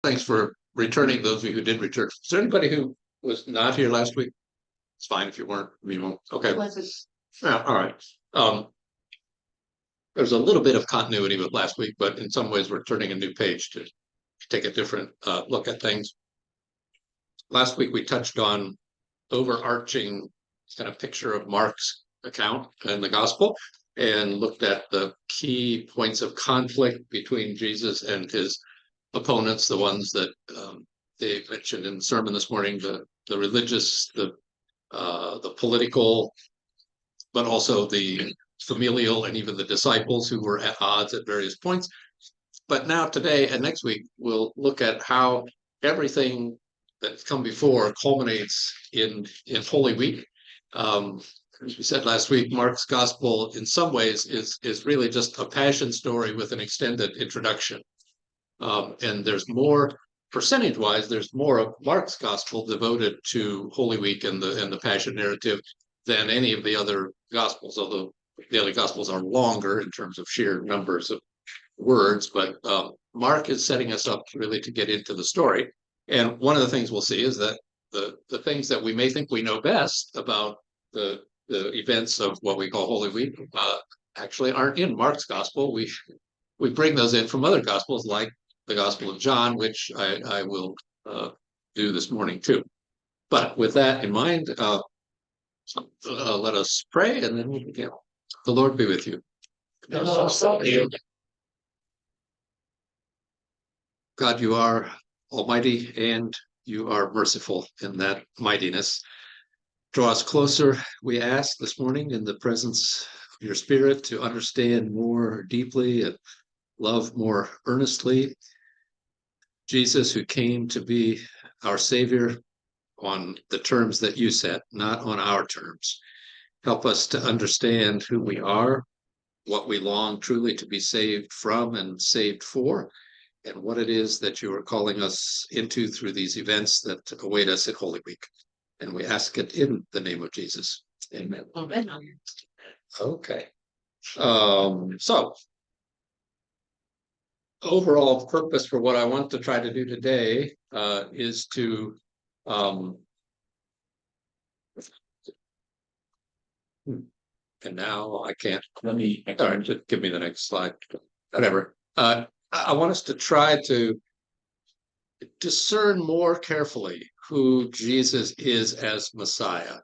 thanks for returning, those of you who did return. Is there anybody who was not here last week? It's fine if you weren't. We won't. Okay. Yeah, all right. There's a little bit of continuity with last week, but in some ways we're turning a new page to take a different look at things. Last week we touched on overarching kind of picture of Mark's account in the gospel and looked at the key points of conflict between Jesus and his opponents, the ones that Dave mentioned in the sermon this morning, the religious, the political, but also the familial and even the disciples who were at odds at various points. But now today and next week, we'll look at how everything that's come before culminates in Holy Week. As we said last week, Mark's gospel in some ways is really just a passion story with an extended introduction. And there's more, percentage-wise, there's more of Mark's gospel devoted to Holy Week and the passion narrative than any of the other gospels, although the other gospels are longer in terms of sheer numbers of words. But Mark is setting us up really to get into the story. And one of the things we'll see is that the things that we may think we know best about the events of what we call Holy Week actually aren't in Mark's gospel. We bring those in from other gospels, like the Gospel of John, which I will do this morning too. But with that in mind, let us pray and then we'll begin. The Lord be with you. God, you are almighty and you are merciful in that mightiness. Draw us closer, we ask this morning, in the presence of your Spirit to understand more deeply and love more earnestly. Jesus, who came to be our Savior on the terms that you set, not on our terms. Help us to understand who we are, what we long truly to be saved from and saved for, and what it is that you are calling us into through these events that await us at Holy Week. And we ask it in the name of Jesus. Amen. Amen. Okay. So, overall purpose for what I want to try to do today is to and now I can't. Let me. All right, just give me the next slide. Whatever. I want us to try to discern more carefully who Jesus is as Messiah,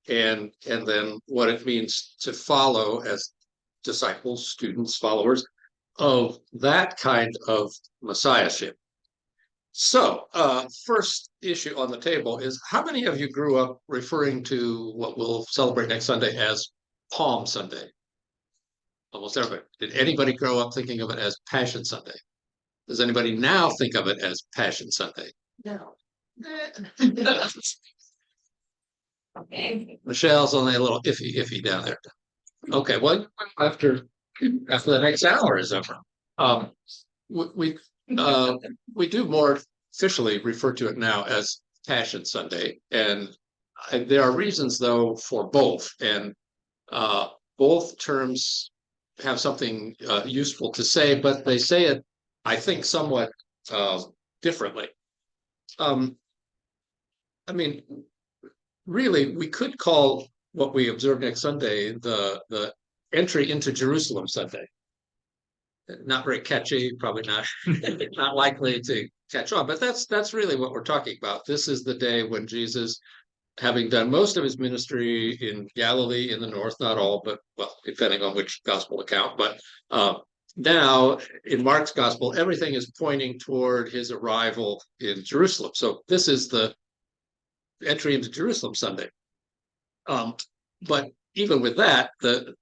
and then what it means to follow as disciples, students, followers of that kind of messiahship. So, first issue on the table is, how many of you grew up referring to what we'll celebrate next Sunday as Palm Sunday? Almost everybody. Did anybody grow up thinking of it as Passion Sunday? Does anybody now think of it as Passion Sunday? No. Okay. Michelle's only a little iffy down there. Okay, well, after the next hour is over, we do more officially refer to it now as Passion Sunday, and there are reasons though for both, and both terms have something useful to say, but they say it, I think, somewhat differently. I mean, really, we could call what we observe next Sunday the entry into Jerusalem Sunday. Not very catchy, probably not not likely to catch on, but that's really what we're talking about. This is the day when Jesus, having done most of his ministry in Galilee in the north, not all, but well, depending on which gospel account, but now in Mark's gospel, everything is pointing toward his arrival in Jerusalem. So this is the entry into Jerusalem Sunday. But even with that, the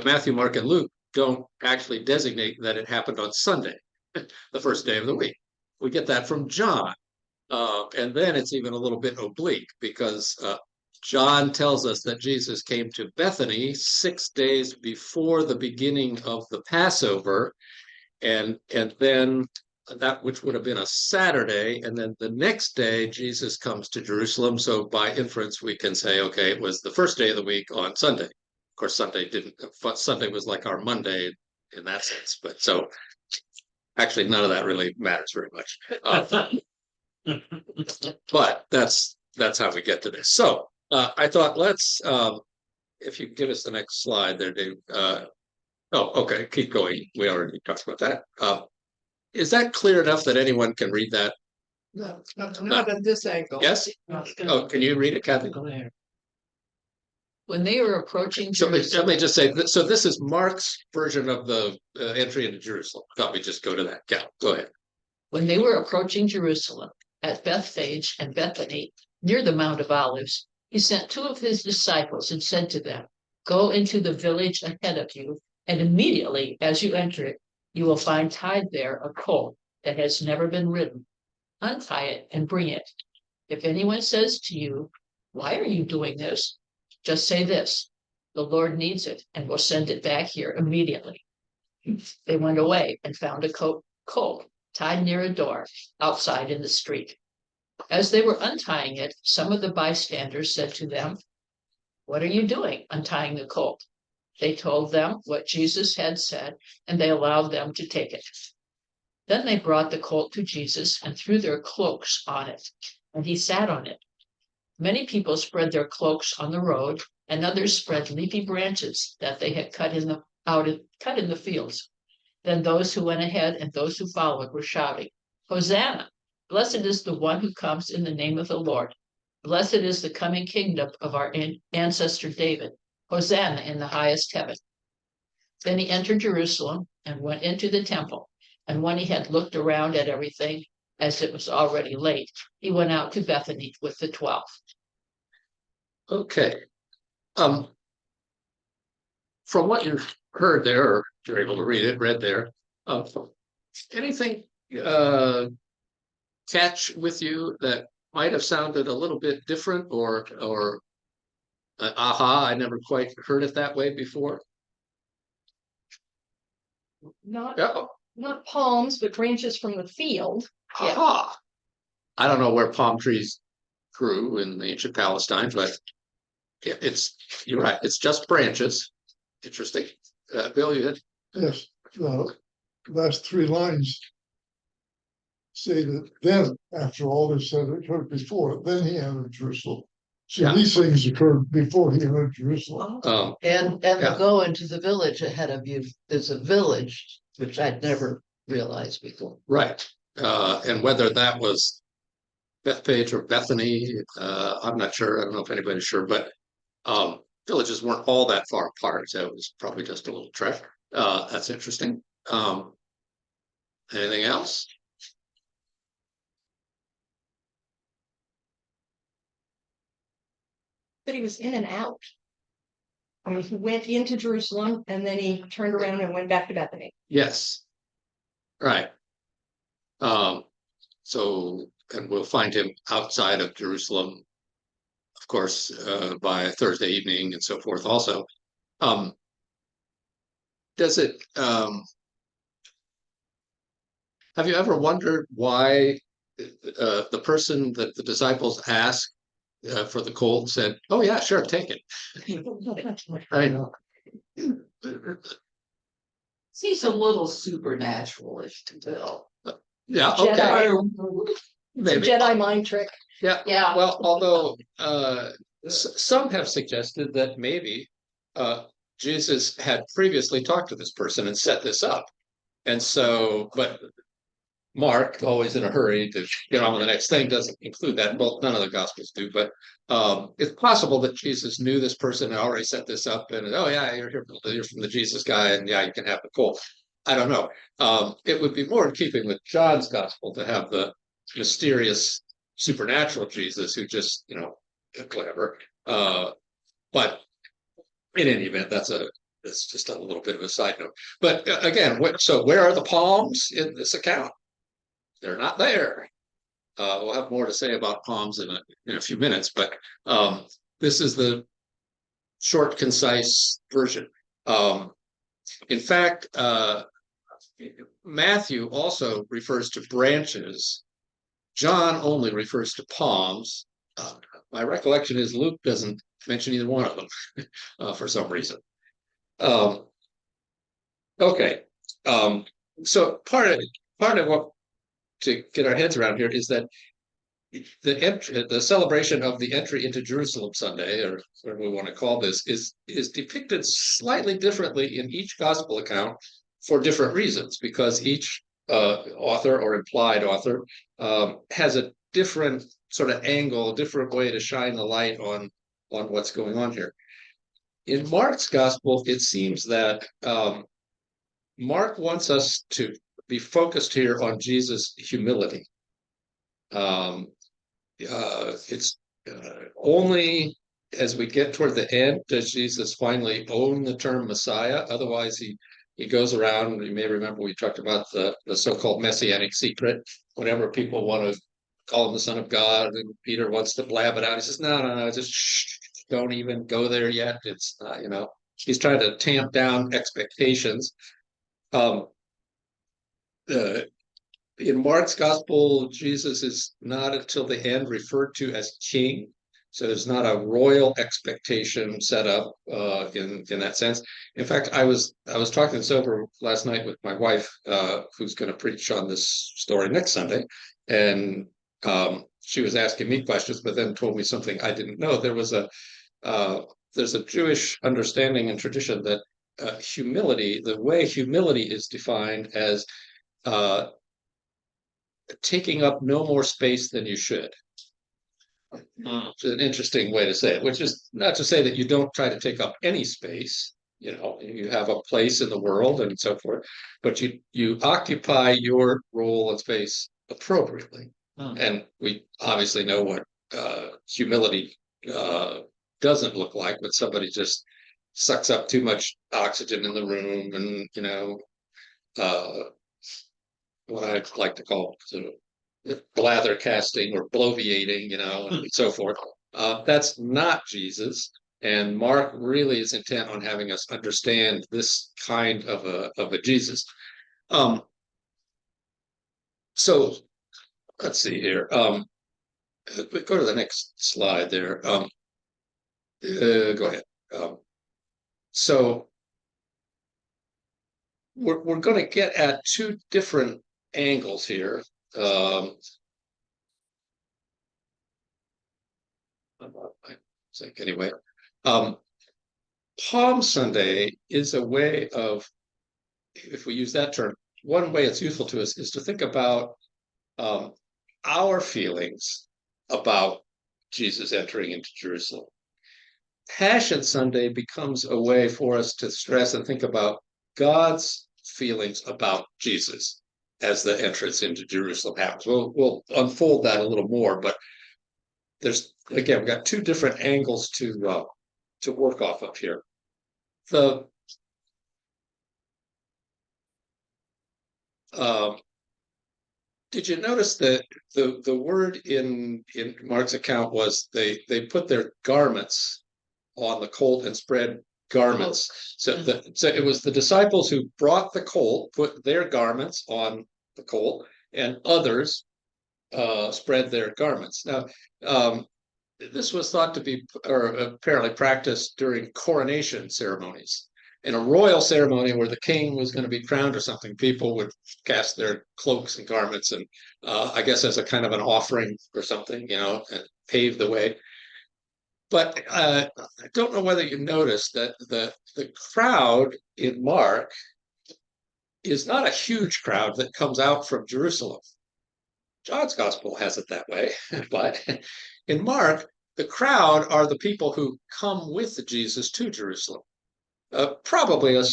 Matthew, Mark, and Luke don't actually designate that it happened on Sunday, the first day of the week. We get that from John. And then it's even a little bit oblique, because John tells us that Jesus came to Bethany 6 days before the beginning of the Passover, and then that, which would have been a Saturday, and then the next day Jesus comes to Jerusalem. So by inference, we can say, okay, it was the first day of the week on Sunday. Of course, Sunday was like our Monday in that sense. But so Actually, none of that really matters very much. But that's how we get to this. So I thought let's if you give us the next slide there, Dave. Oh, okay, keep going. We already talked about that. Is that clear enough that anyone can read that? No, not at this angle. Yes? Oh, can you read it, Kathy? When they were approaching So let Jerusalem, me just say, so this is Mark's version of the entry into Jerusalem. Thought we'd just go to that. Yeah, go ahead. when they were approaching Jerusalem at Bethphage and Bethany, near the Mount of Olives, he sent two of his disciples and said to them, "Go into the village ahead of you, and immediately as you enter it, you will find tied there a colt that has never been ridden. Untie it and bring it. If anyone says to you, 'Why are you doing this?' just say this, 'The Lord needs it and will send it back here immediately.'" They went away and found a colt tied near a door outside in the street. As they were untying it, some of the bystanders said to them, "What are you doing untying the colt?" They told them what Jesus had said, and they allowed them to take it. Then they brought the colt to Jesus and threw their cloaks on it, and he sat on it. Many people spread their cloaks on the road, and others spread leafy branches that they had cut in the fields. Then those who went ahead and those who followed were shouting, "Hosanna! Blessed is the one who comes in the name of the Lord. Blessed is the coming kingdom of our ancestor David. Hosanna in the highest heaven." Then he entered Jerusalem and went into the temple. And when he had looked around at everything, as it was already late, he went out to Bethany with the 12. Okay. From what you heard there, or you're able to read there, anything catch with you that might have sounded a little bit different, or aha, I never quite heard it that way before? Not Yeah. not palms, but branches from the field. Aha. I don't know where palm trees grew in ancient Palestine, but you're right. It's just branches. Interesting. Bill, you had? Yes, last three lines say that then, after all this had occurred before, then he entered Jerusalem. So Yeah. these things occurred before he entered Jerusalem. And Yeah. go into the village ahead of you. There's a village, which I'd never realized before. Right. And whether that was Bethpage or Bethany, I'm not sure. I don't know if anybody's sure, but villages weren't all that far apart. So it was probably just a little trek. That's interesting. Anything else? But he was in and out. I mean, he went into Jerusalem and then he turned around and went back to Bethany. Yes. Right. So, and we'll find him outside of Jerusalem, of course, by Thursday evening and so forth also. Does it, have you ever wondered why the person that the disciples asked for the colt said, "Oh yeah, sure, take it"? I know. Seems a little supernatural-ish to Bill. Yeah, okay. It's a Jedi mind trick. Yeah. Yeah. Well, although some have suggested that maybe Jesus had previously talked to this person and set this up. And so, but Mark, always in a hurry to get on with the next thing, doesn't include that. Well, none of the Gospels do, but it's possible that Jesus knew this person and already set this up. And oh yeah, you're from the Jesus guy, and yeah, you can have the colt. I don't know. It would be more in keeping with John's Gospel to have the mysterious supernatural Jesus who just, whatever. But in any event, it's just a little bit of a side note. But again, so where are the palms in this account? They're not there. We'll have more to say about palms in a few minutes, but this is the short, concise version. In fact, Matthew also refers to branches. John only refers to palms. My recollection is Luke doesn't mention either one of them for some reason. Okay. So part of part of what to get our heads around here is that the celebration of the entry into Jerusalem Sunday, or whatever we want to call this, is depicted slightly differently in each gospel account for different reasons, because each author or implied author has a different sort of angle, a different way to shine the light on what's going on here. In Mark's gospel, it seems that Mark wants us to be focused here on Jesus' humility. It's only as we get toward the end does Jesus finally own the term Messiah. Otherwise, he goes around. You may remember we talked about the so-called messianic secret. Whenever people want to call him the Son of God, and Peter wants to blab it out, he says, "No, just shh, don't even go there yet." It's he's trying to tamp down expectations. Um, in Mark's gospel, Jesus is not until the end referred to as king. So there's not a royal expectation set up in that sense. In fact, I was talking this over last night with my wife, who's going to preach on this story next Sunday, and she was asking me questions, but then told me something I didn't know. There's a Jewish understanding and tradition that humility, the way humility is defined as taking up no more space than you should. It's an interesting way to say it, which is not to say that you don't try to take up any space. You have a place in the world and so forth, but you occupy your role and space appropriately. And we obviously know what humility doesn't look like when somebody just sucks up too much oxygen in the room, and what I like to call sort of blather casting or bloviating, and so forth. That's not Jesus, and Mark really is intent on having us understand this kind of a Jesus. So let's see here. Go to the next slide there. Go ahead. So we're going to get at two different angles here. I think anyway. Palm Sunday is a way of, if we use that term, one way it's useful to us is to think about our feelings about Jesus entering into Jerusalem. Passion Sunday becomes a way for us to stress and think about God's feelings about Jesus as the entrance into Jerusalem happens. We'll unfold that a little more, but we've got two different angles to work off of here. Did you notice that the word in Mark's account was they put their garments on the colt and spread garments? So it was the disciples who brought the colt, put their garments on the colt, and others spread their garments. Now, this was thought to be, or apparently practiced during coronation ceremonies. In a royal ceremony where the king was going to be crowned or something, people would cast their cloaks and garments, and I guess as a kind of an offering or something, and pave the way. But I don't know whether you noticed that the crowd in Mark is not a huge crowd that comes out from Jerusalem. John's gospel has it that way, but in Mark, the crowd are the people who come with Jesus to Jerusalem. Probably a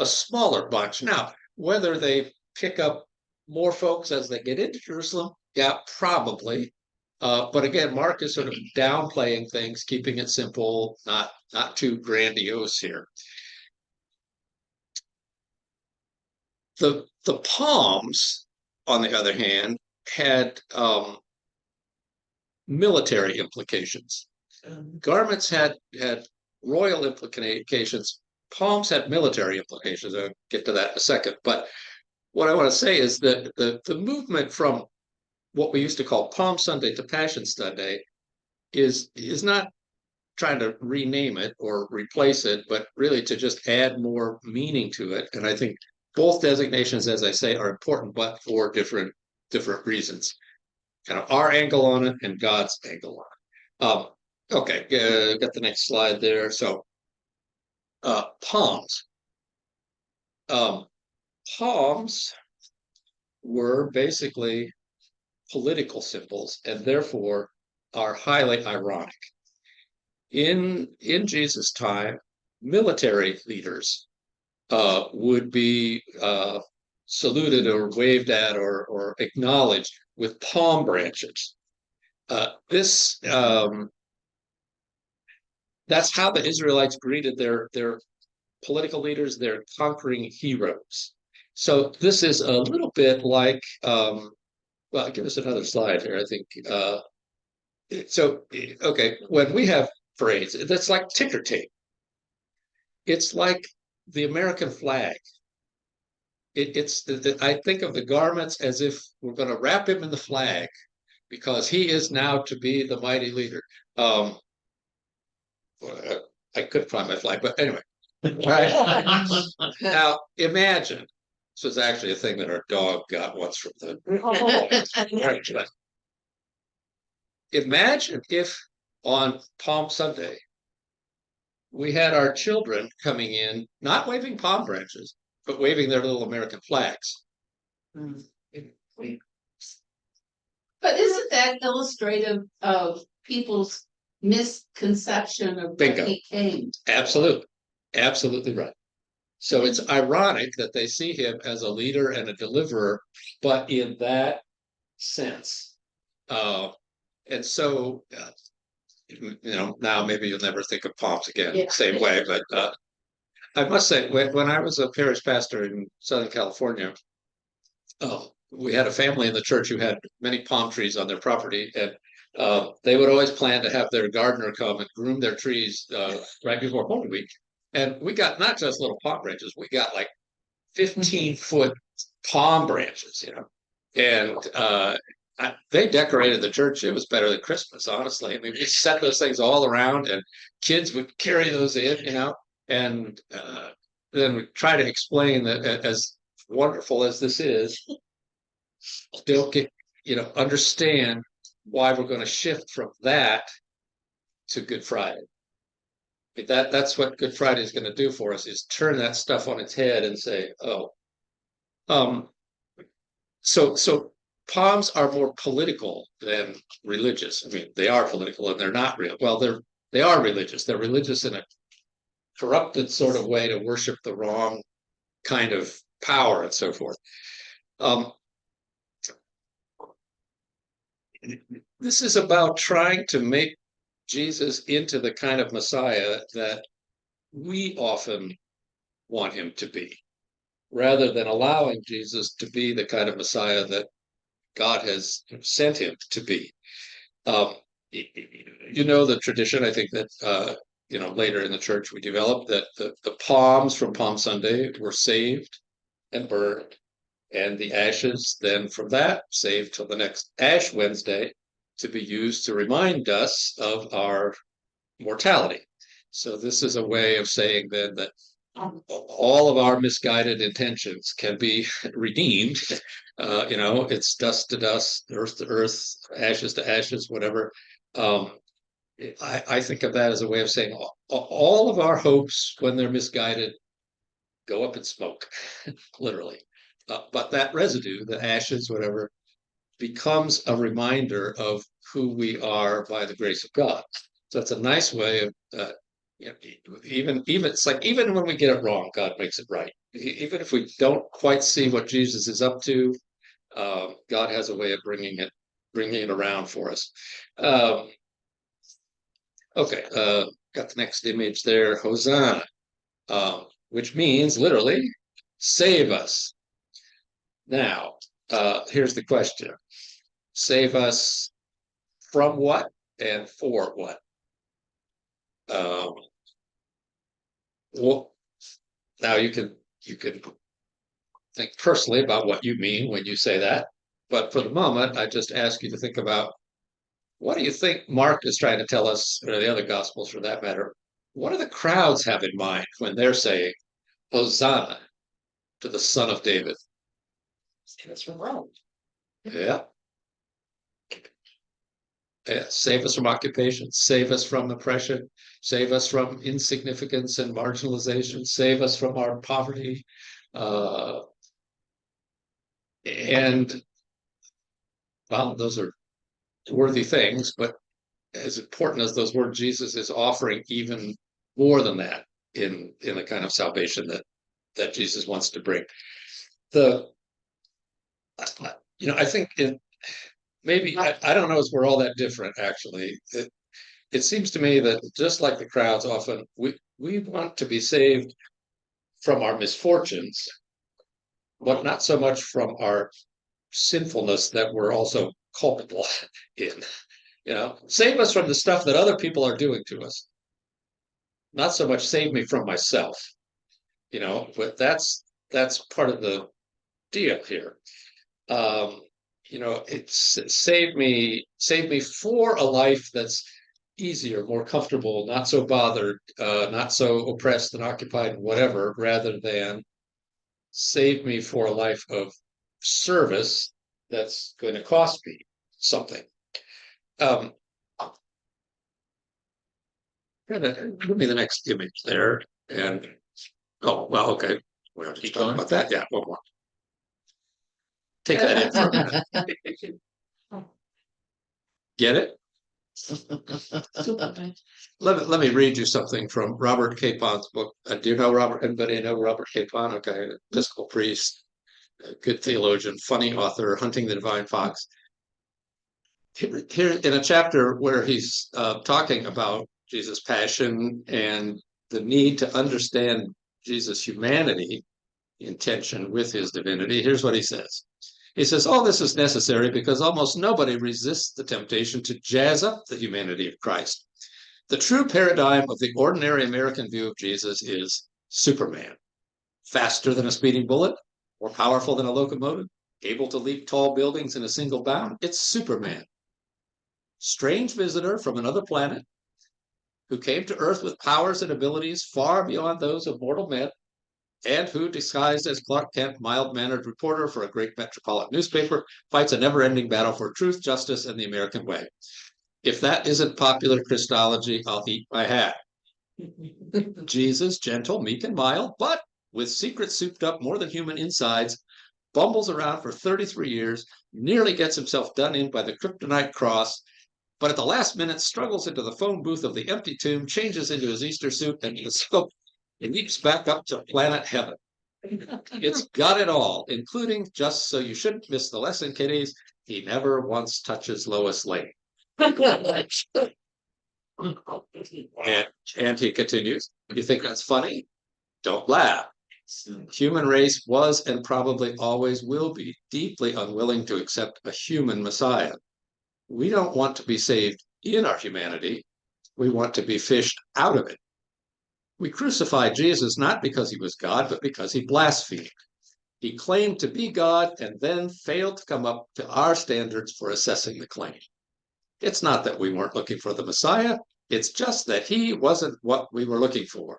smaller bunch. Now, whether they pick up more folks as they get into Jerusalem, yeah, probably. But again, Mark is sort of downplaying things, keeping it simple, not too grandiose here. The palms, on the other hand, had military implications. Garments had royal implications. Palms had military implications. I'll get to that in a second. But what I want to say is that the movement from what we used to call Palm Sunday to Passion Sunday is not trying to rename it or replace it, but really to just add more meaning to it. And I think both designations, as I say, are important, but for different reasons. Kind of our angle on it and God's angle on it. Okay, got the next slide there. So, palms. Palms were basically political symbols and therefore are highly ironic. In Jesus' time, military leaders would be saluted or waved at or acknowledged with palm branches. That's how the Israelites greeted their political leaders, their conquering heroes. So this is a little bit like, well, give us another slide here, I think. So, okay, when we have parades, that's like ticker tape. It's like the American flag. I think of the garments as if we're going to wrap him in the flag because he is now to be the mighty leader. I could find my flag, but anyway. Now, imagine, this was actually a thing that our dog got once from the. Imagine if on Palm Sunday we had our children coming in, not waving palm branches, but waving their little American flags. But isn't that illustrative of people's misconception of Bingo. what he came? Absolutely. Absolutely right. So it's ironic that they see him as a leader and a deliverer, but in that sense. And so, now maybe you'll never think of palms again, Yeah. same way. But I must say, when I was a parish pastor in Southern California, we had a family in the church who had many palm trees on their property, and they would always plan to have their gardener come and groom their trees right before Holy Week. And we got not just little palm branches, we got like 15-foot palm branches, and they decorated the church. It was better than Christmas, honestly. I mean, we set those things all around, and kids would carry those in, and then we try to explain that as wonderful as this is, still get, understand why we're going to shift from that to Good Friday. That's what Good Friday is going to do for us, is turn that stuff on its head and say, so palms are more political than religious. I mean, they are political and they're not real. Well, they are religious. They're religious in a corrupted sort of way to worship the wrong kind of power and so forth. This is about trying to make Jesus into the kind of Messiah that we often want him to be, rather than allowing Jesus to be the kind of Messiah that God has sent him to be. The tradition, I think that, later in the church we developed that the palms from Palm Sunday were saved and burned, and the ashes then from that saved till the next Ash Wednesday to be used to remind us of our mortality. So this is a way of saying then that all of our misguided intentions can be redeemed. It's dust to dust, earth to earth, ashes to ashes, whatever. I think of that as a way of saying all of our hopes, when they're misguided, go up in smoke, literally. But that residue, the ashes, whatever, becomes a reminder of who we are by the grace of God. So it's a nice way of, even it's like, even when we get it wrong, God makes it right. Even if we don't quite see what Jesus is up to, God has a way of bringing it around for us. Okay, got the next image there, Hosanna, which means literally save us. Now, here's the question: save us from what and for what? Well, now you can think personally about what you mean when you say that, but for the moment, I just ask you to think about, what do you think Mark is trying to tell us, or the other Gospels for that matter? What do the crowds have in mind when they're saying Hosanna? to the Son of David. That's from Rome. Yeah. Yeah, save us from occupation, save us from oppression, save us from insignificance and marginalization, save us from our poverty. And well, those are worthy things, but as important as those were, Jesus is offering even more than that in the kind of salvation that Jesus wants to bring. I think maybe I don't know if we're all that different. Actually, it seems to me that just like the crowds, often we want to be saved from our misfortunes, but not so much from our sinfulness that we're also culpable in. Save us from the stuff that other people are doing to us. Not so much save me from myself. But that's part of the deal here. It's save me for a life that's easier, more comfortable, not so bothered, not so oppressed and occupied, whatever, rather than save me for a life of service that's going to cost me something. Give me the next image there. And okay. We have to talk about that. Yeah, one more. Take that in for a minute. Get it? Let me read you something from Robert Capon's book. Do you know Robert? Anybody know Robert Capon? Okay, Episcopal priest, good theologian, funny author, Hunting the Divine Fox. Here in a chapter where he's talking about Jesus' passion and the need to understand Jesus' humanity in tension with his divinity, here's what he says. He says, all this is necessary because almost nobody resists the temptation to jazz up the humanity of Christ. The true paradigm of the ordinary American view of Jesus is Superman. Faster than a speeding bullet, more powerful than a locomotive, able to leap tall buildings in a single bound. It's Superman. Strange visitor from another planet who came to Earth with powers and abilities far beyond those of mortal men, and who, disguised as Clark Kent, mild-mannered reporter for a great metropolitan newspaper, fights a never-ending battle for truth, justice, and the American way. If that isn't popular Christology, I'll eat my hat. Jesus, gentle, meek, and mild, but with secret souped up more than human insides, bumbles around for 33 years, nearly gets himself done in by the kryptonite cross, but at the last minute struggles into the phone booth of the empty tomb, changes into his Easter suit, and leaps back up to planet heaven. It's got it all, including, just so you shouldn't miss the lesson, kiddies, he never once touches Lois Lane. And he continues, you think that's funny? Don't laugh. Human race was and probably always will be deeply unwilling to accept a human Messiah. We don't want to be saved in our humanity. We want to be fished out of it. We crucified Jesus not because he was God, but because he blasphemed. He claimed to be God and then failed to come up to our standards for assessing the claim. It's not that we weren't looking for the Messiah. It's just that he wasn't what we were looking for.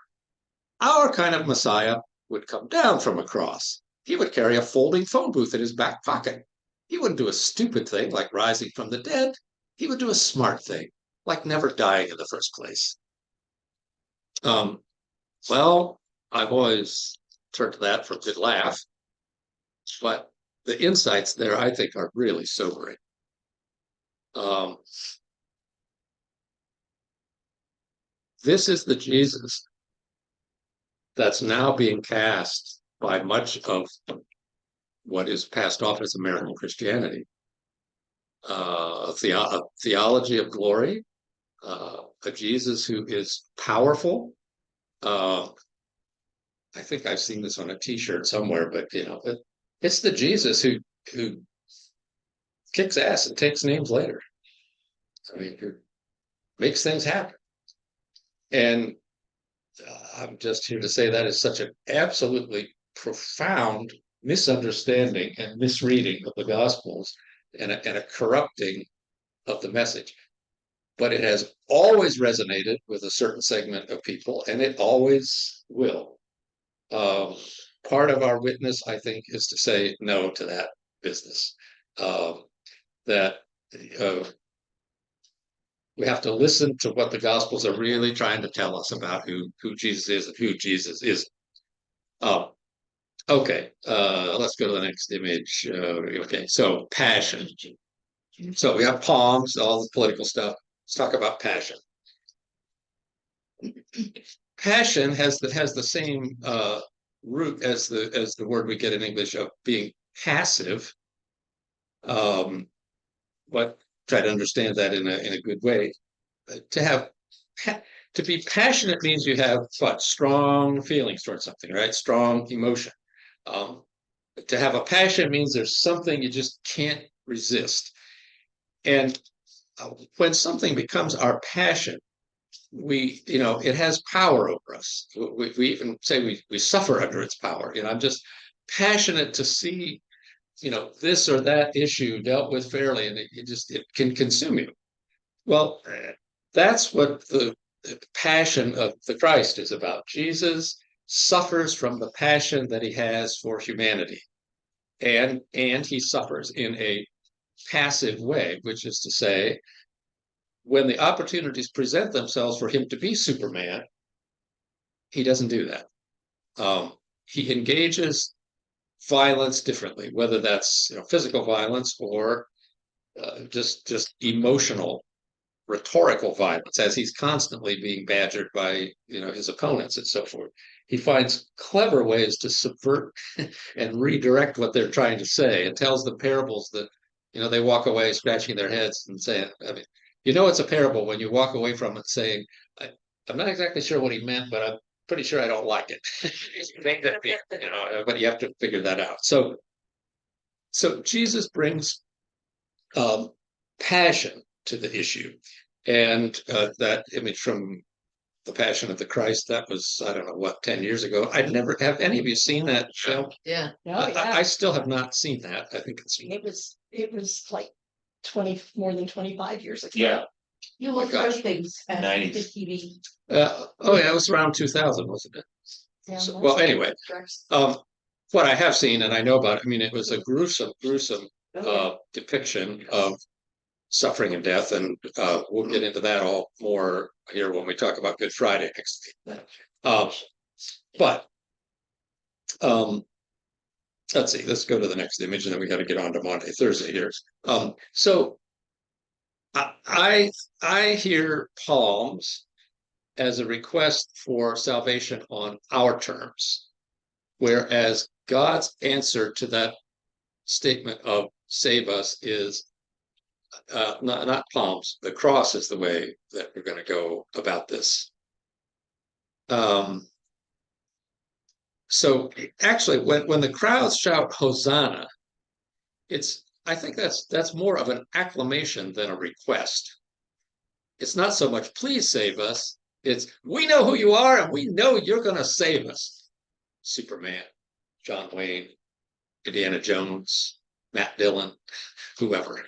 Our kind of Messiah would come down from a cross. He would carry a folding phone booth in his back pocket. He wouldn't do a stupid thing like rising from the dead. He would do a smart thing, like never dying in the first place. Well, I've always turned to that for a good laugh, but the insights there, I think, are really sobering. This is the Jesus that's now being cast by much of what is passed off as American Christianity. Theology of glory, a Jesus who is powerful. I think I've seen this on a T-shirt somewhere, but it's the Jesus who kicks ass and takes names later. I mean, who makes things happen. And I'm just here to say that is such an absolutely profound misunderstanding and misreading of the Gospels and a corrupting of the message. But it has always resonated with a certain segment of people, and it always will. part of our witness, I think, is to say no to that business. That we have to listen to what the Gospels are really trying to tell us about who Jesus is and who Jesus is. Okay, let's go to the next image. Okay, so passion. So we have palms, all the political stuff. Let's talk about passion. Passion has the same root as the word we get in English of being passive. But try to understand that in a good way. To be passionate means you have what? Strong feelings towards something, right? Strong emotion. To have a passion means there's something you just can't resist. And when something becomes our passion, it has power over us. We even say we suffer under its power. I'm just passionate to see, this or that issue dealt with fairly, and it can consume you. Well, that's what the passion of the Christ is about. Jesus suffers from the passion that he has for humanity, and he suffers in a passive way, which is to say, when the opportunities present themselves for him to be Superman, he doesn't do that. He engages violence differently, whether that's physical violence or just emotional, rhetorical violence, as he's constantly being badgered by his opponents and so forth. He finds clever ways to subvert and redirect what they're trying to say, and tells the parables that they walk away scratching their heads and saying, I mean, it's a parable when you walk away from it saying, I'm not exactly sure what he meant, but I'm pretty sure I don't like it. But you have to figure that out. So Jesus brings passion to the issue, and that image from the Passion of the Christ, that was, I don't know what, 10 years ago. I'd never have any of you seen that film? Yeah. I still have not seen that. I think It was like more than 25 years ago. Yeah. You look for things at 90s. the TV. Oh yeah, it was around 2000, wasn't it? So, well, anyway, what I have seen and I know about it, I mean, it was a gruesome depiction of suffering and death, and we'll get into that all more here when we talk about Good Friday next week. But let's see, let's go to the next image, and then we got to get on to Maundy Thursday here. So I hear palms as a request for salvation on our terms, whereas God's answer to that statement of save us is not palms. The cross is the way that we're going to go about this. So actually, when the crowds shout Hosanna, I think that's more of an acclamation than a request. It's not so much please save us. It's we know who you are and we know you're going to save us. Superman, John Wayne, Indiana Jones, Matt Dillon, whoever.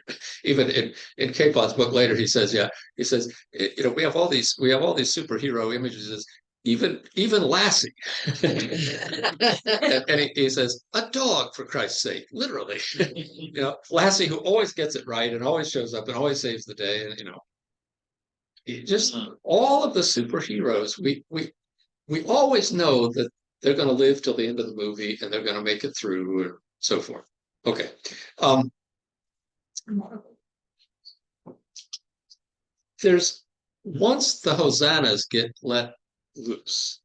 Even in Capon's book later, he says, we have all these superhero images. Even Lassie. and he says, a dog, for Christ's sake, literally. Lassie, who always gets it right and always shows up and always saves the day. And just all of the superheroes, we always know that they're going to live till the end of the movie and they're going to make it through and so forth. Okay. There's once the hosannas get let loose,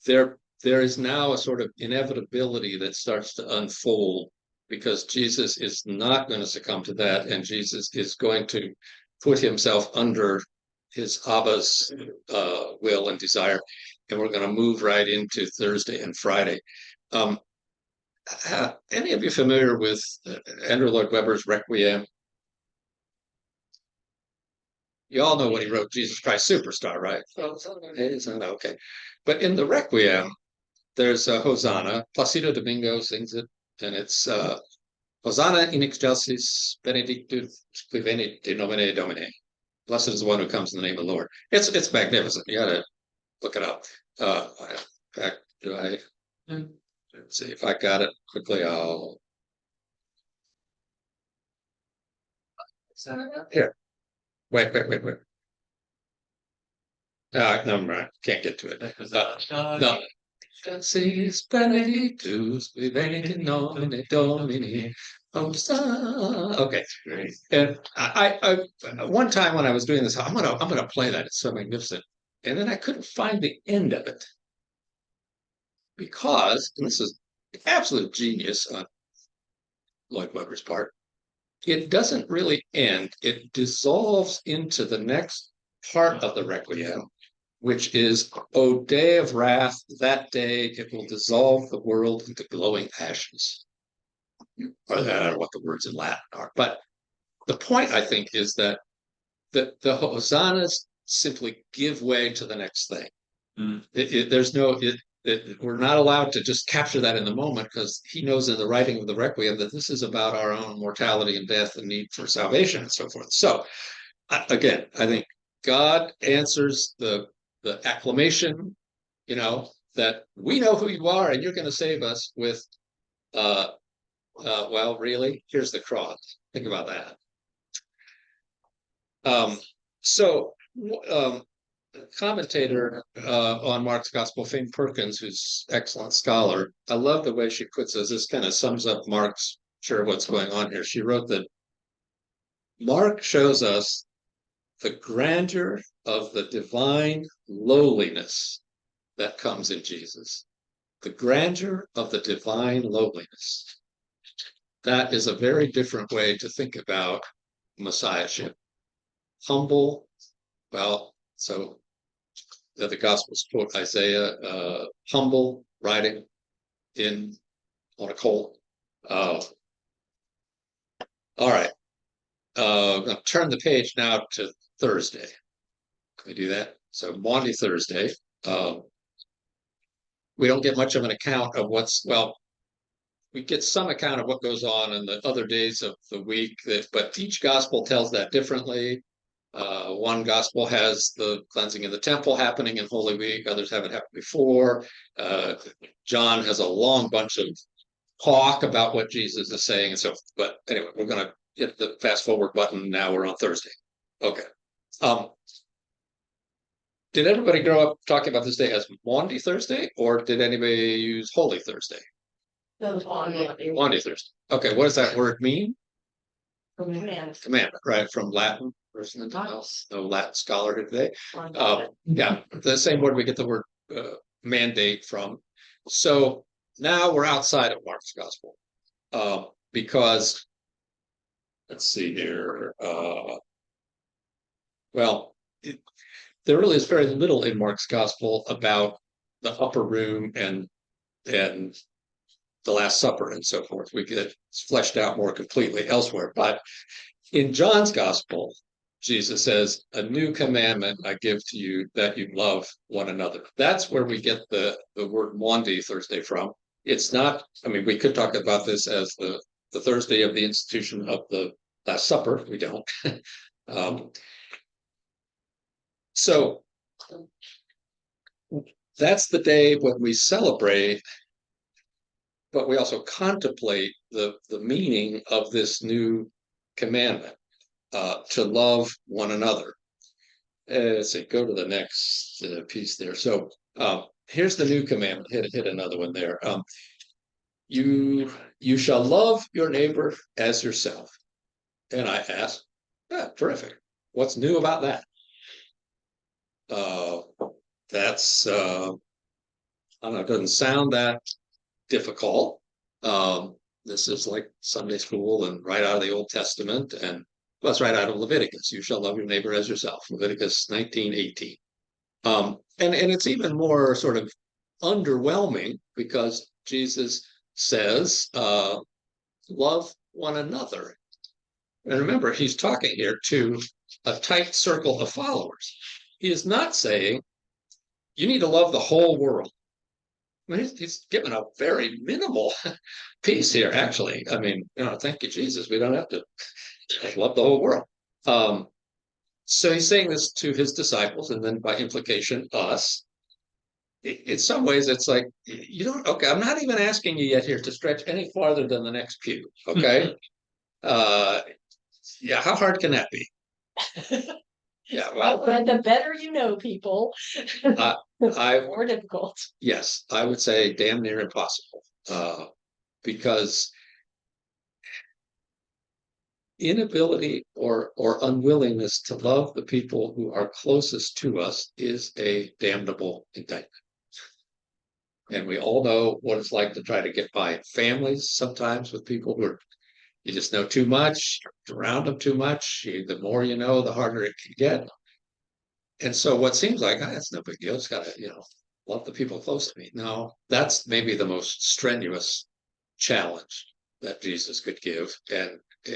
there is now a sort of inevitability that starts to unfold, because Jesus is not going to succumb to that, and Jesus is going to put himself under his Abba's will and desire, and we're going to move right into Thursday and Friday. Any of you familiar with Andrew Lloyd Webber's Requiem? You all know what he wrote, Jesus Christ Superstar, right? Okay. But in the Requiem, there's a Hosanna. Placido Domingo sings it, and it's Hosanna in excelsis benedictus qui venit in nomine Domini. Blessed is the one who comes in the name of the Lord. It's magnificent. You got to look it up. In fact, Do I? Let's see if I got it quickly. I'll. Here. Wait. Never mind. Can't get to it. No. Sis benedictus vivente nomine Domini. Okay. And one time when I was doing this, I'm gonna play that. It's so magnificent. And then I couldn't find the end of it because, and this is absolute genius on Lloyd Webber's part, it doesn't really end. It dissolves into the next part of the Requiem, which is, O day of wrath, that day it will dissolve the world into glowing ashes. Or I don't know what the words in Latin are. But the point, I think, is that the hosannas simply give way to the next thing. There's no, we're not allowed to just capture that in the moment, because he knows in the writing of the Requiem that this is about our own mortality and death and need for salvation and so forth. So, again, I think God answers the acclamation, that we know who you are and you're going to save us with, well, really, here's the cross. Think about that. Commentator on Mark's Gospel, Fane Perkins, who's excellent scholar, I love the way she puts this. This kind of sums up Mark's sure what's going on here. She wrote that Mark shows us the grandeur of the divine lowliness that comes in Jesus. The grandeur of the divine lowliness. That is a very different way to think about messiahship. Humble, well, so that the Gospels quote Isaiah, humble, riding on a colt. All right. I'm going to turn the page now to Thursday. Can we do that? So Maundy Thursday. We don't get much of an account of we get some account of what goes on in the other days of the week, but each gospel tells that differently. One gospel has the cleansing of the temple happening in Holy Week. Others haven't happened before. John has a long bunch of talk about what Jesus is saying. And so, but anyway, we're going to hit the fast forward button. Now we're on Thursday. Okay. Did everybody grow up talking about this day as Maundy Thursday, or did anybody use Holy Thursday? Maundy Thursday. Okay, what does that word mean? Commandment, right? From Latin. No Latin scholar here today. Yeah, the same word we get the word mandate from. So now we're outside of Mark's Gospel, because let's see here. There really is very little in Mark's Gospel about the upper room and the Last Supper and so forth. We get it fleshed out more completely elsewhere. But in John's Gospel, Jesus says, a new commandment I give to you, that you love one another. That's where we get the word Maundy Thursday from. It's not, we could talk about this as the Thursday of the institution of the Last Supper. We don't. So that's the day when we celebrate, but we also contemplate the meaning of this new commandment, to love one another. Let's see, go to the next piece there. So here's the new commandment. Hit another one there. You shall love your neighbor as yourself. And I asked, terrific. What's new about that? That's I don't know, it doesn't sound that difficult. This is like Sunday school and right out of the Old Testament, and that's right out of Leviticus. You shall love your neighbor as yourself, Leviticus 19:18. And it's even more sort of underwhelming because Jesus says, love one another. And remember, he's talking here to a tight circle of followers. He is not saying you need to love the whole world. He's given a very minimal piece here, actually. Thank you, Jesus. We don't have to love the whole world. So he's saying this to his disciples, and then by implication, us. in some ways, it's like, you don't, okay, I'm not even asking you yet here to stretch any farther than the next pew, okay? Yeah, how hard can that be? Yeah, well, But the better you know people, I, I, more difficult. yes, I would say damn near impossible. Because inability or unwillingness to love the people who are closest to us is a damnable indictment. And we all know what it's like to try to get by in families sometimes with people who are, you just know too much, you're around them too much. The more you know, the harder it can get. And so what seems like, that's no big deal. It's got to, love the people close to me. No, that's maybe the most strenuous challenge that Jesus could give. And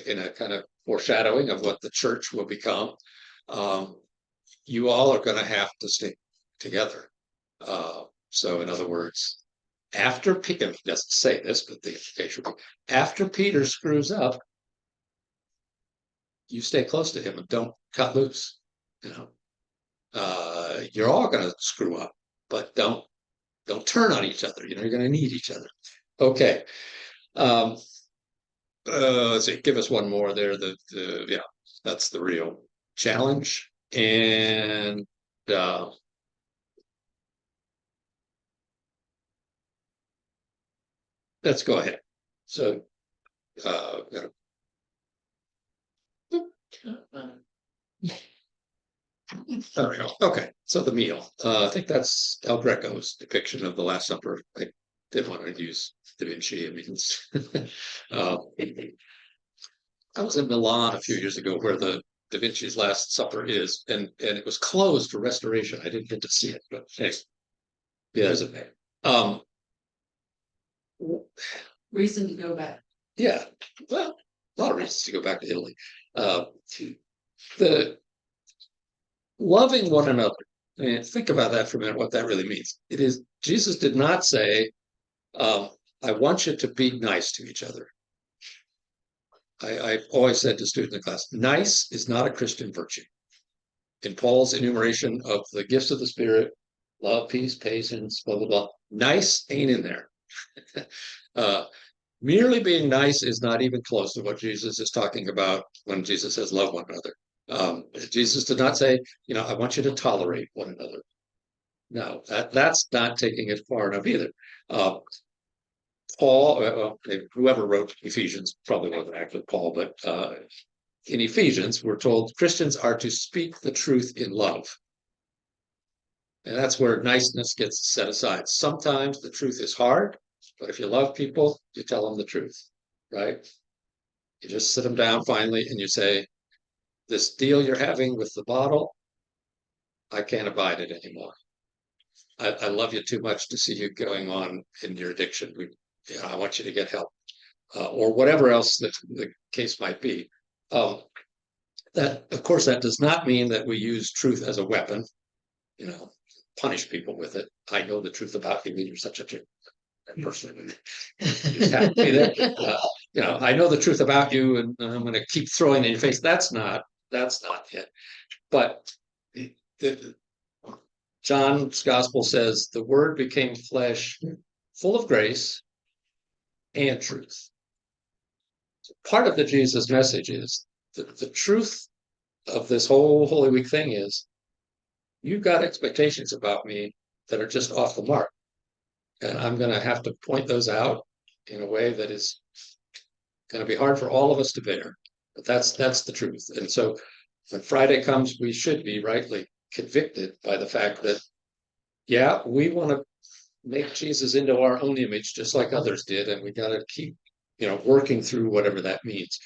in a kind of foreshadowing of what the church will become, you all are going to have to stay together. So in other words, after Peter, he doesn't say this, but the implication will be, after Peter screws up, you stay close to him and don't cut loose. You're all going to screw up, but don't turn on each other. You're going to need each other. Okay. Let's see. Give us one more there. Yeah, that's the real challenge. And let's go ahead. So, there we go. Okay, so the meal. I think that's El Greco's depiction of the Last Supper. I did want to use Da Vinci. I mean, I was in Milan a few years ago where the Da Vinci's Last Supper is, and it was closed for restoration. I didn't get to see it, but hey, yeah, there's a name. Reason to go back. Yeah, well, a lot of reasons to go back to Italy. The loving one another. I mean, think about that for a minute, what that really means. It is, Jesus did not say, I want you to be nice to each other. I've always said to students in class, nice is not a Christian virtue. In Paul's enumeration of the gifts of the Spirit, love, peace, patience, blah, blah, blah, nice ain't in there. Merely being nice is not even close to what Jesus is talking about when Jesus says love one another. Jesus did not say, I want you to tolerate one another. No, that's not taking it far enough either. Paul, whoever wrote Ephesians, probably wasn't actually Paul, but in Ephesians, we're told Christians are to speak the truth in love. And that's where niceness gets set aside. Sometimes the truth is hard, but if you love people, you tell them the truth, right? You just sit them down finally and you say, this deal you're having with the bottle, I can't abide it anymore. I love you too much to see you going on in your addiction. I want you to get help, or whatever else the case might be. That, of course, that does not mean that we use truth as a weapon, punish people with it. I know the truth about you, you're such a person. You just have to be there. I know the truth about you, and I'm going to keep throwing it in your face. That's not it. But John's gospel says the word became flesh, full of grace and truth. So part of the Jesus message is the truth of this whole Holy Week thing is you've got expectations about me that are just off the mark. And I'm going to have to point those out in a way that is going to be hard for all of us to bear. But that's the truth. And so when Friday comes, we should be rightly convicted by the fact that, yeah, we want to make Jesus into our own image, just like others did. And we got to keep, working through whatever that means.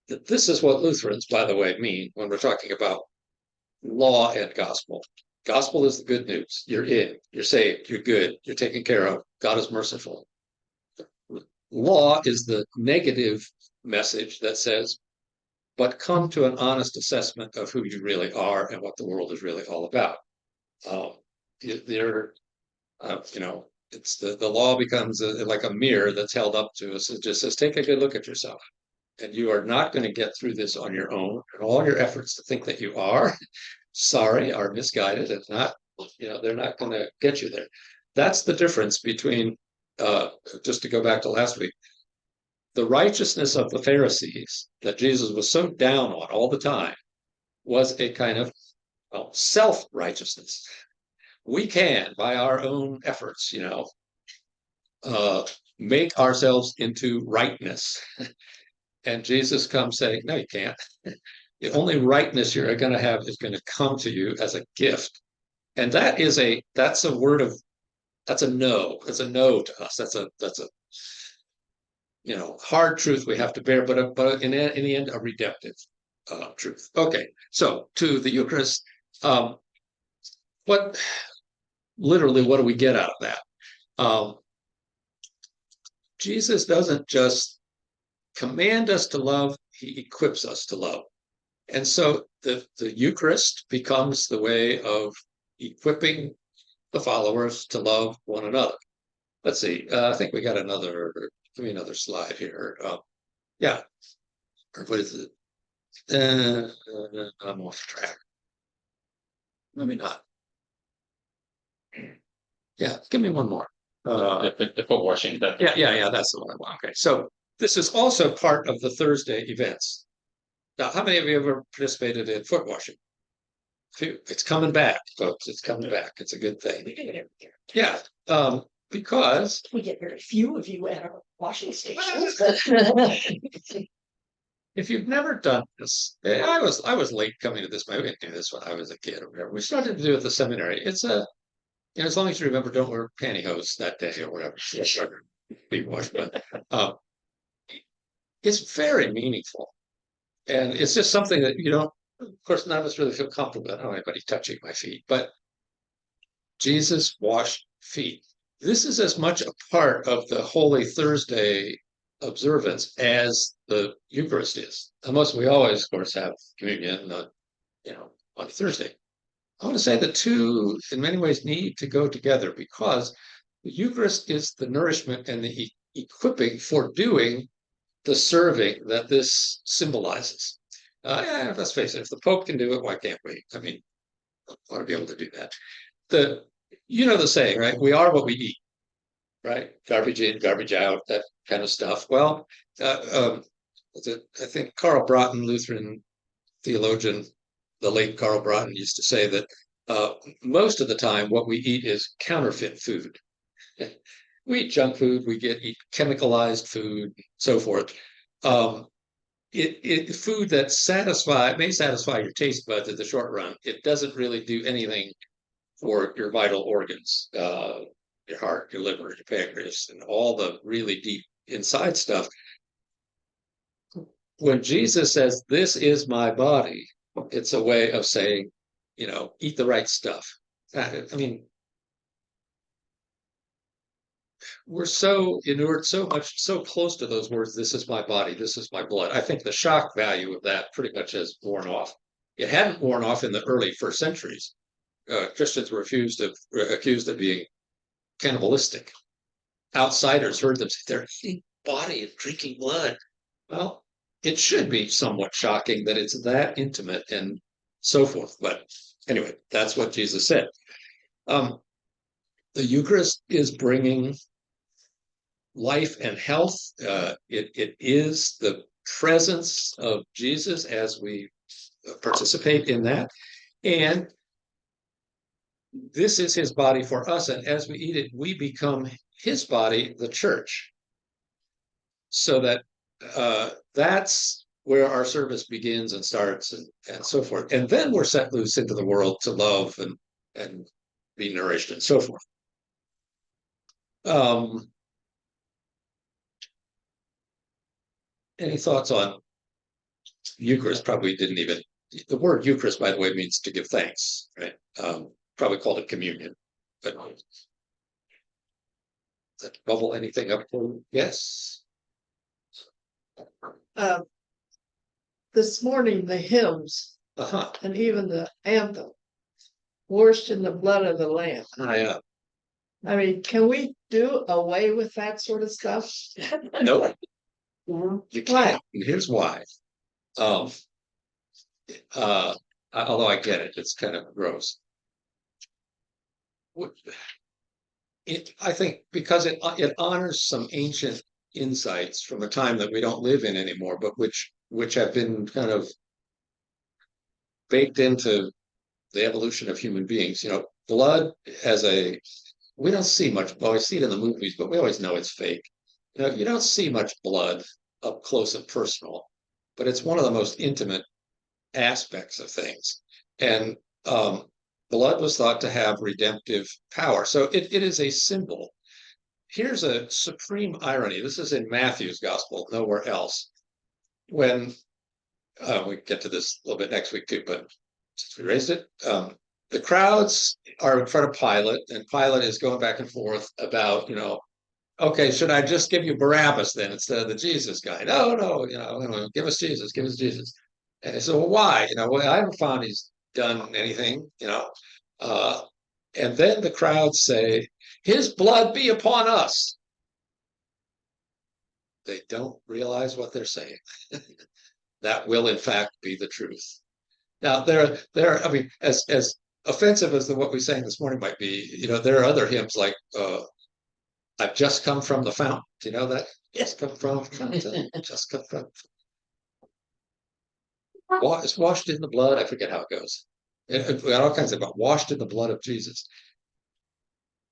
This is what Lutherans, by the way, mean when we're talking about law and gospel. Gospel is the good news. You're in, you're saved, you're good, you're taken care of. God is merciful. Law is the negative message that says, but come to an honest assessment of who you really are and what the world is really all about. It's the law becomes like a mirror that's held up to us. It just says, take a good look at yourself. and you are not going to get through this on your own. And all your efforts to think that you are, sorry, are misguided and not, they're not going to get you there. That's the difference between, just to go back to last week, the righteousness of the Pharisees that Jesus was so down on all the time was a kind of, well, self-righteousness. We can, by our own efforts, make ourselves into rightness. And Jesus comes saying, no, you can't. The only rightness you're going to have is going to come to you as a gift. And that's a word of, that's a no. It's a no to us. That's a hard truth we have to bear, but in the end, a redemptive truth. Okay, so to the Eucharist, what do we get out of that? Jesus doesn't just command us to love, he equips us to love. And so the Eucharist becomes the way of equipping the followers to love one another. Let's see, I think we got give me another slide here. Yeah, or what is it? I'm off track. Maybe not. Yeah, give me one more. The foot washing. Yeah, that's the one I want. Okay, so this is also part of the Thursday events. Now, how many of you ever participated in foot washing? It's coming back, folks. It's coming back. It's a good thing. Yeah, because We get very few of you at our washing stations. if you've never done this, I was late coming to this. I didn't do this when I was a kid or whatever. We started to do it at the seminary. It's as long as you remember, don't wear pantyhose that day or whatever. Be washed, but it's very meaningful, and it's just something that of course, none of us really feel comfortable. I don't know anybody touching my feet, but Jesus washed feet. This is as much a part of the Holy Thursday observance as the Eucharist is. We always, of course, have communion, on Thursday. I want to say the two, in many ways, need to go together because the Eucharist is the nourishment and the equipping for doing the serving that this symbolizes. Let's face it, if the Pope can do it, why can't we? I mean, I want to be able to do that. The saying, right? We are what we eat, right? Garbage in, garbage out, that kind of stuff. Well, I think Karl Broughton, Lutheran theologian, the late Karl Broughton, used to say that most of the time what we eat is counterfeit food. We eat junk food, we eat chemicalized food, so forth. Food that may satisfy your taste buds in the short run. It doesn't really do anything for your vital organs, your heart, your liver, your pancreas, and all the really deep inside stuff. When Jesus says, "This is my body," it's a way of saying, eat the right stuff. I mean, we're so inured, so close to those words, "This is my body, this is my blood." I think the shock value of that pretty much has worn off. It hadn't worn off in the early first centuries. Christians were accused of being cannibalistic. Outsiders heard them say, "They're eating body and drinking blood." Well, it should be somewhat shocking that it's that intimate and so forth. But anyway, that's what Jesus said. The Eucharist is bringing life and health. It is the presence of Jesus as we participate in that. And this is his body for us. And as we eat it, we become his body, the church. So that that's where our service begins and starts and so forth. And then we're set loose into the world to love and be nourished and so forth. Any thoughts on Eucharist? Probably didn't even, the word Eucharist, by the way, means to give thanks, right? Probably called it communion, but does that bubble anything up for you? Yes. This morning, the hymns Uh-huh. and even the anthem, washed in the blood of the Lamb. I I mean, can we do away with that sort of stuff? no. You can't, and here's why. Um, although I get it, it's kind of gross. What- I think because it honors some ancient insights from a time that we don't live in anymore, but which have been kind of baked into the evolution of human beings. Blood as we don't see much. Well, we see it in the movies, but we always know it's fake. You don't see much blood up close and personal, but it's one of the most intimate aspects of things. And blood was thought to have redemptive power. So it is a symbol. Here's a supreme irony. This is in Matthew's gospel, nowhere else. When we get to this a little bit next week too, but since we raised it, the crowds are in front of Pilate, and Pilate is going back and forth about, okay, should I just give you Barabbas then instead of the Jesus guy? No, give us Jesus, give us Jesus. And they said, well, why? Well, I haven't found he's done anything, and then the crowds say, his blood be upon us. They don't realize what they're saying. That will, in fact, be the truth. Now, I mean, as offensive as what we sang this morning might be, there are other hymns like I've just come from the fountain. Do you know that? Just come from the fountain. Just come from. It's washed in the blood. I forget how it goes. We got all kinds of about washed in the blood of Jesus.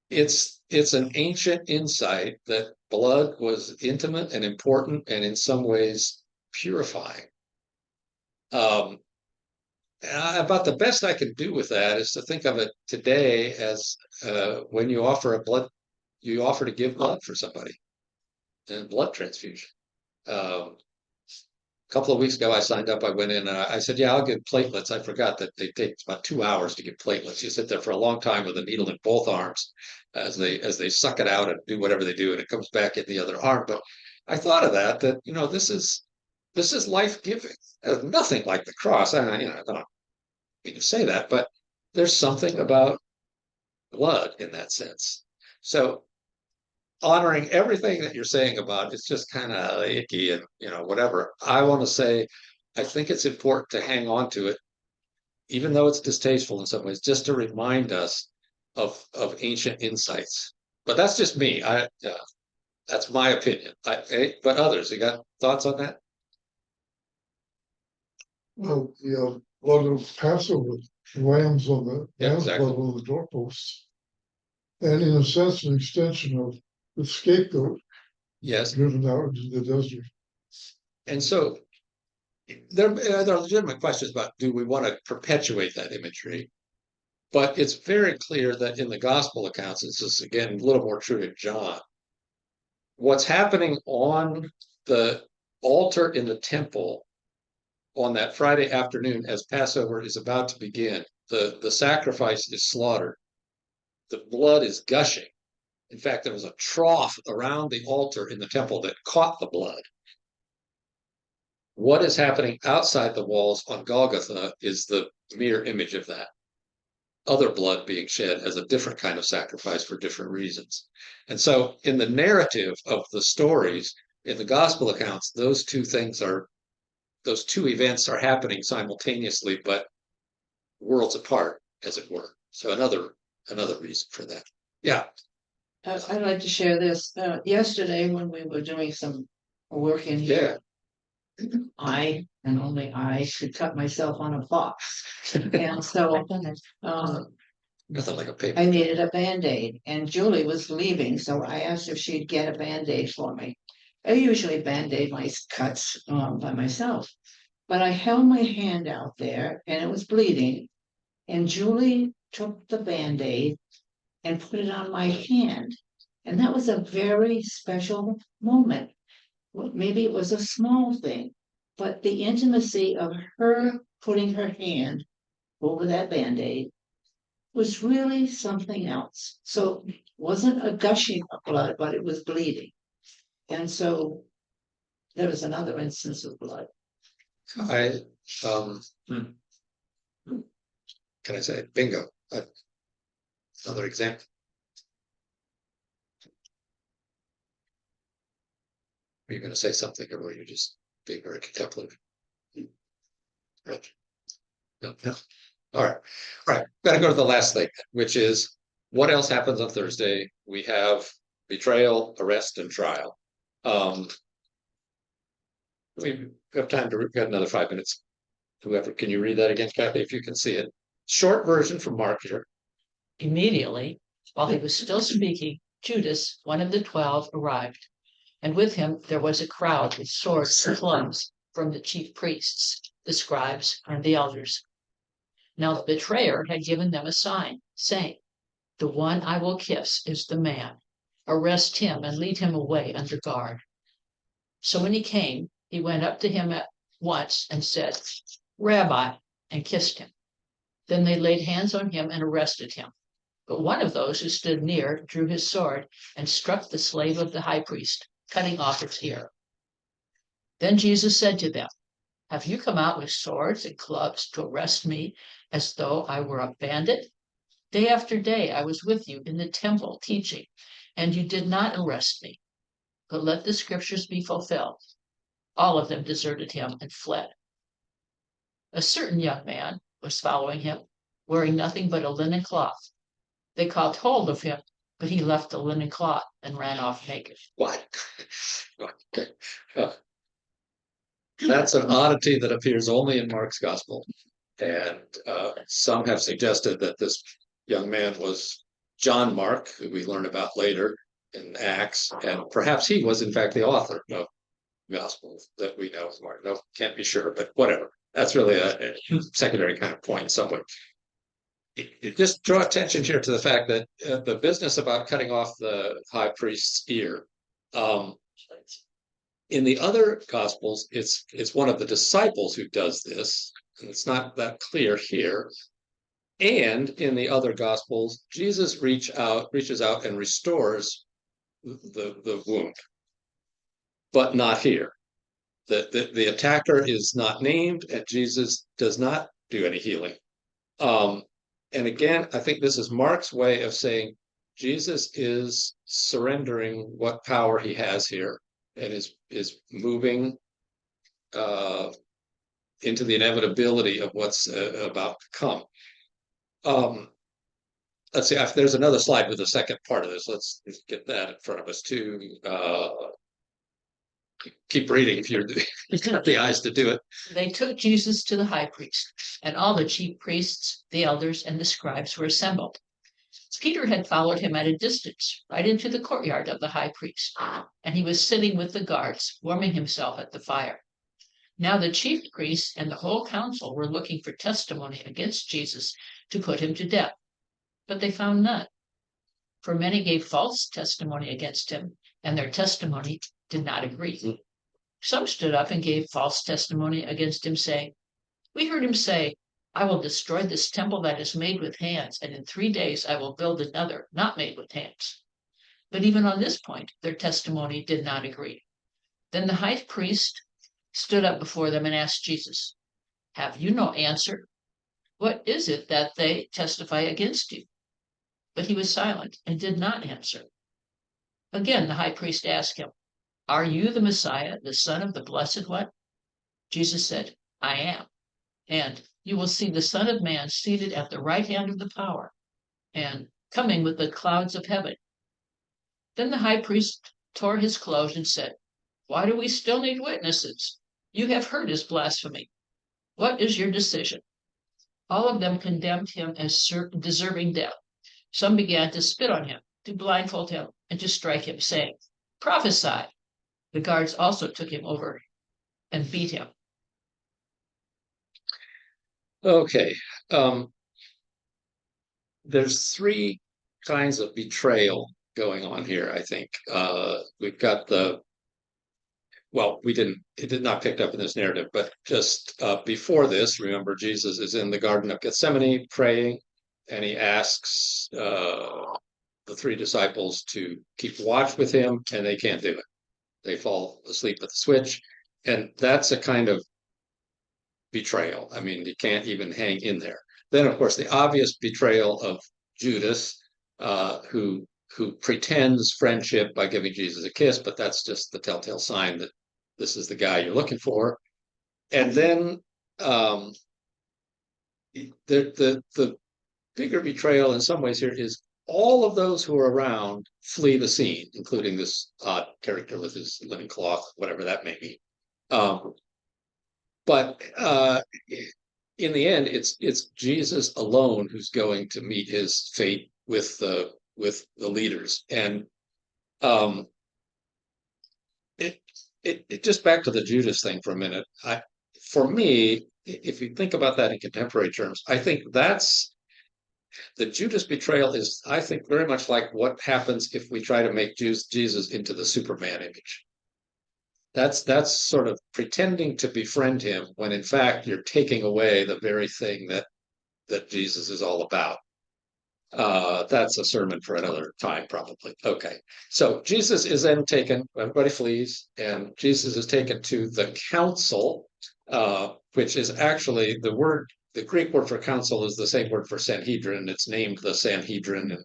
It's an ancient insight that blood was intimate and important, and in some ways purifying. About the best I can do with that is to think of it today as when you offer you offer to give blood for somebody, and blood transfusion. A couple of weeks ago, I signed up. I went in and I said, "Yeah, I'll give platelets." I forgot that they take about 2 hours to give platelets. You sit there for a long time with a needle in both arms as they suck it out and do whatever they do, and it comes back in the other arm. But I thought of that this is life giving. Nothing like the cross. I don't mean to say that, but there's something about blood in that sense. So honoring everything that you're saying about it's just kind of icky and whatever. I want to say I think it's important to hang on to it, even though it's distasteful in some ways, just to remind us of ancient insights. But that's just me. That's my opinion. But others, you got thoughts on that? Well, the blood of Passover, lambs on the Yeah, lamb's exactly. blood on the doorposts, and in a sense, an extension of the scapegoat Yes. driven out into the desert. And so there are legitimate questions about do we want to perpetuate that imagery? But it's very clear that in the gospel accounts, this is again a little more true in John. What's happening on the altar in the temple on that Friday afternoon as Passover is about to begin, the sacrifice is slaughtered. The blood is gushing. In fact, there was a trough around the altar in the temple that caught the blood. What is happening outside the walls on Golgotha is the mirror image of that. Other blood being shed as a different kind of sacrifice for different reasons. And so in the narrative of the stories, in the gospel accounts, those two events are happening simultaneously, but worlds apart, as it were. So another reason for that. Yeah. I'd like to share this. Yesterday, when we were doing some work in here, I and only I could cut myself on a box, and so Nothing like a paper. I needed a Band-Aid, and Julie was leaving, so I asked if she'd get a Band-Aid for me. I usually Band-Aid my cuts by myself, but I held my hand out there, and it was bleeding, and Julie took the Band-Aid and put it on my hand. And that was a very special moment. Well, maybe it was a small thing, but the intimacy of her putting her hand over that Band-Aid was really something else. So it wasn't a gushing of blood, but it was bleeding. And so there was another instance of blood. Can I say bingo? Another example. Are you gonna say something, or were you just being very contemplative? No, no. All right, gotta go to the last thing, which is what else happens on Thursday? We have betrayal, arrest, and trial. We have time to, we've got another 5 minutes. Whoever, can you read that again, Kathy, if you can see it? Short version from Mark here. Immediately, while he was still speaking, Judas, one of the 12, arrived, and with him there was a crowd with swords and clubs from the chief priests, the scribes, and the elders. Now the betrayer had given them a sign, saying, "The one I will kiss is the man. Arrest him and lead him away under guard." So when he came, he went up to him at once and said, "Rabbi," and kissed him. Then they laid hands on him and arrested him. But one of those who stood near drew his sword and struck the slave of the high priest, cutting off its ear. Then Jesus said to them, "Have you come out with swords and clubs to arrest me as though I were a bandit? Day after day I was with you in the temple teaching, and you did not arrest me. But let the scriptures be fulfilled." All of them deserted him and fled. A certain young man was following him, wearing nothing but a linen cloth. They caught hold of him, but he left the linen cloth and ran off naked. What? Okay. That's an oddity that appears only in Mark's gospel. And some have suggested that this young man was John Mark, who we learn about later in Acts, and perhaps he was in fact the author of gospel that we know as Mark. No, can't be sure, but whatever. That's really a secondary kind of point somewhat. Just draw attention here to the fact that the business about cutting off the high priest's ear, in the other gospels, it's one of the disciples who does this, and it's not that clear here. And in the other gospels, Jesus reaches out and restores the wound, but not here. The attacker is not named, and Jesus does not do any healing. And again, I think this is Mark's way of saying Jesus is surrendering what power he has here and is moving into the inevitability of what's about to come. Let's see, there's another slide with the second part of this. Let's get that in front of us too. Keep reading if you've got the eyes to do it. They took Jesus to the high priest, and all the chief priests, the elders, and the scribes were assembled. Peter had followed him at a distance, right into the courtyard of the high priest, and he was sitting with the guards, warming himself at the fire. Now the chief priests and the whole council were looking for testimony against Jesus to put him to death, but they found none. For many gave false testimony against him, and their testimony did not agree. Some stood up and gave false testimony against him, saying, "We heard him say, 'I will destroy this temple that is made with hands, and in 3 days I will build another not made with hands.' But even on this point, their testimony did not agree. Then the high priest stood up before them and asked Jesus, 'Have you no answer? What is it that they testify against you?' But he was silent and did not answer. Again, the high priest asked him, 'Are you the Messiah, the Son of the Blessed One?' Jesus said, 'I am. And you will see the Son of Man seated at the right hand of the power and coming with the clouds of heaven.' Then the high priest tore his clothes and said, 'Why do we still need witnesses? You have heard his blasphemy. What is your decision?' All of them condemned him as deserving death. Some began to spit on him, to blindfold him, and to strike him, saying, 'Prophesy.' The guards also took him over and beat him. Okay. There's three kinds of betrayal going on here, I think. We've got it did not pick up in this narrative, but just before this, remember, Jesus is in the Garden of Gethsemane praying, and he asks the three disciples to keep watch with him, and they can't do it. They fall asleep at the switch, and that's a kind of betrayal. I mean, you can't even hang in there. Then, of course, the obvious betrayal of Judas, who who pretends friendship by giving Jesus a kiss, but that's just the telltale sign that this is the guy you're looking for. And then the bigger betrayal in some ways here is all of those who are around flee the scene, including this odd character with his linen cloth, whatever that may be. But in the end, it's Jesus alone who's going to meet his fate with the leaders. And it just back to the Judas thing for a minute. For me, if you think about that in contemporary terms, I think that's the Judas betrayal is, I think, very much like what happens if we try to make Jesus into the Superman image. That's sort of pretending to befriend him when in fact you're taking away the very thing that Jesus is all about. That's a sermon for another time, probably. Okay, so Jesus is then taken, everybody flees, and Jesus is taken to the council, which is actually the Greek word for council is the same word for Sanhedrin. It's named the Sanhedrin in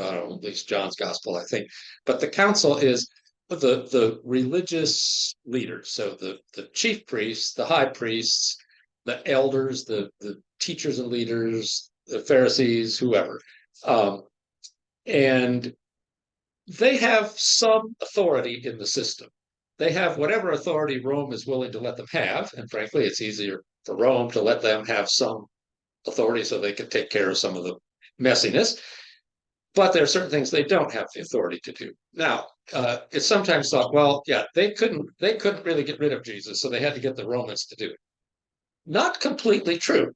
at least John's gospel, I think. But the council is the religious leaders. So the chief priests, the high priests, the elders, the teachers and leaders, the Pharisees, whoever. And they have some authority in the system. They have whatever authority Rome is willing to let them have. And frankly, it's easier for Rome to let them have some authority so they can take care of some of the messiness. But there are certain things they don't have the authority to do. Now, it's sometimes thought, well, yeah, they couldn't really get rid of Jesus, so they had to get the Romans to do it. Not completely true.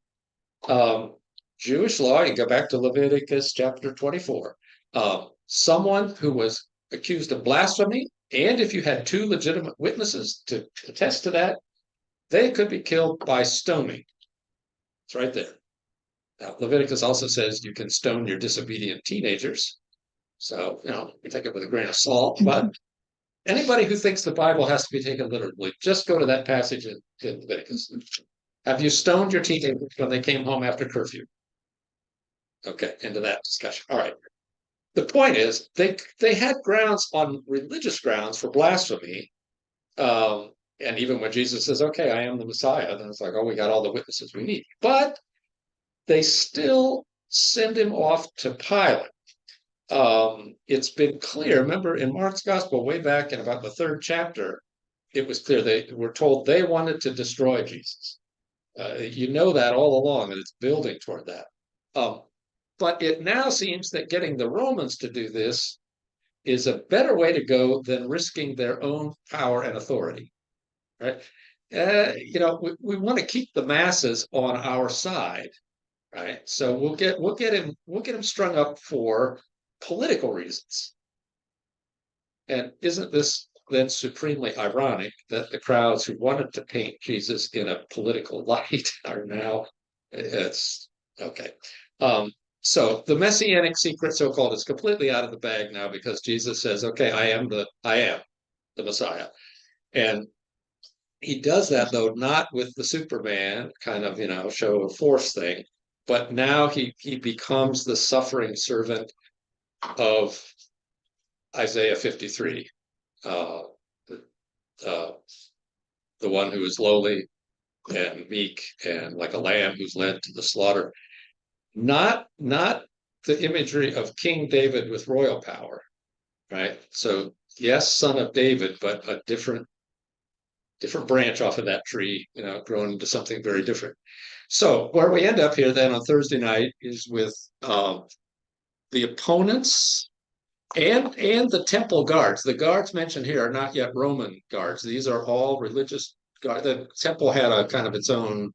Jewish law, you go back to Leviticus chapter 24. Someone who was accused of blasphemy, and if you had two legitimate witnesses to attest to that, they could be killed by stoning. It's right there. Now, Leviticus also says you can stone your disobedient teenagers. So, you take it with a grain of salt. But anybody who thinks the Bible has to be taken literally, just go to that passage in Leviticus. Have you stoned your teenagers when they came home after curfew? Okay, into that discussion. All right. The point is, they had grounds on religious grounds for blasphemy. And even when Jesus says, okay, I am the Messiah, then it's like, oh, we got all the witnesses we need. But they still send him off to Pilate. It's been clear, remember in Mark's gospel, way back in about the 3rd chapter, it was clear they were told they wanted to destroy Jesus. You know that all along, and it's building toward that. But it now seems that getting the Romans to do this is a better way to go than risking their own power and authority, right? We want to keep the masses on our side, right? So we'll get him strung up for political reasons. And isn't this then supremely ironic that the crowds who wanted to paint Jesus in a political light are now? It's okay. So the messianic secret, so-called, is completely out of the bag now because Jesus says, okay, I am the Messiah. And he does that, though, not with the Superman kind of, show of force thing, but now he becomes the suffering servant of Isaiah 53, the one who is lowly and meek and like a lamb who's led to the slaughter. Not the imagery of King David with royal power, right? So yes, son of David, but a different branch off of that tree, grown into something very different. So where we end up here then on Thursday night is with the opponents and the temple guards. The guards mentioned here are not yet Roman guards. These are all religious guards. The temple had a kind of its own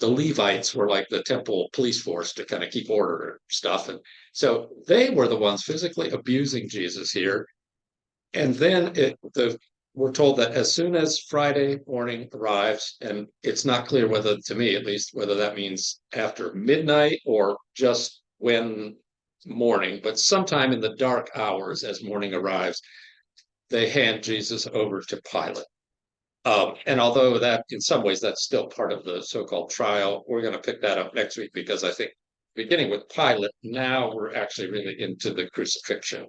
the Levites were like the temple police force to kind of keep order and stuff. And so they were the ones physically abusing Jesus here. And then we're told that as soon as Friday morning arrives, and it's not clear whether, to me at least, whether that means after midnight or just when morning, but sometime in the dark hours as morning arrives, they hand Jesus over to Pilate. And although that in some ways that's still part of the so-called trial, we're going to pick that up next week because I think beginning with Pilate, now we're actually really into the crucifixion.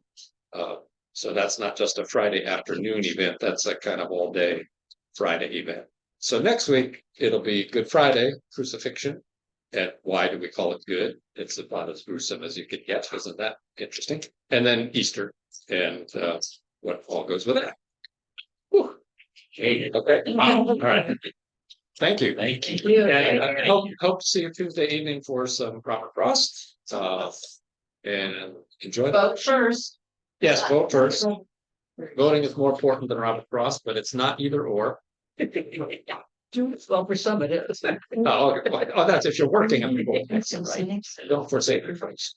So that's not just a Friday afternoon event, that's a kind of all day Friday event. So next week, it'll be Good Friday, crucifixion. And why do we call it good? It's about as gruesome as you could get. Isn't that interesting? And then Easter and what all goes with that. Whew. Okay. All right. Thank you. Thank you. And I hope to see you Tuesday evening for some proper cross. And enjoy that. Vote first. Yes, vote first. Voting is more important than Robert Frost, but it's not either or. Well, for some it is. Oh, that's if you're working on the vote. Don't forsake your friends.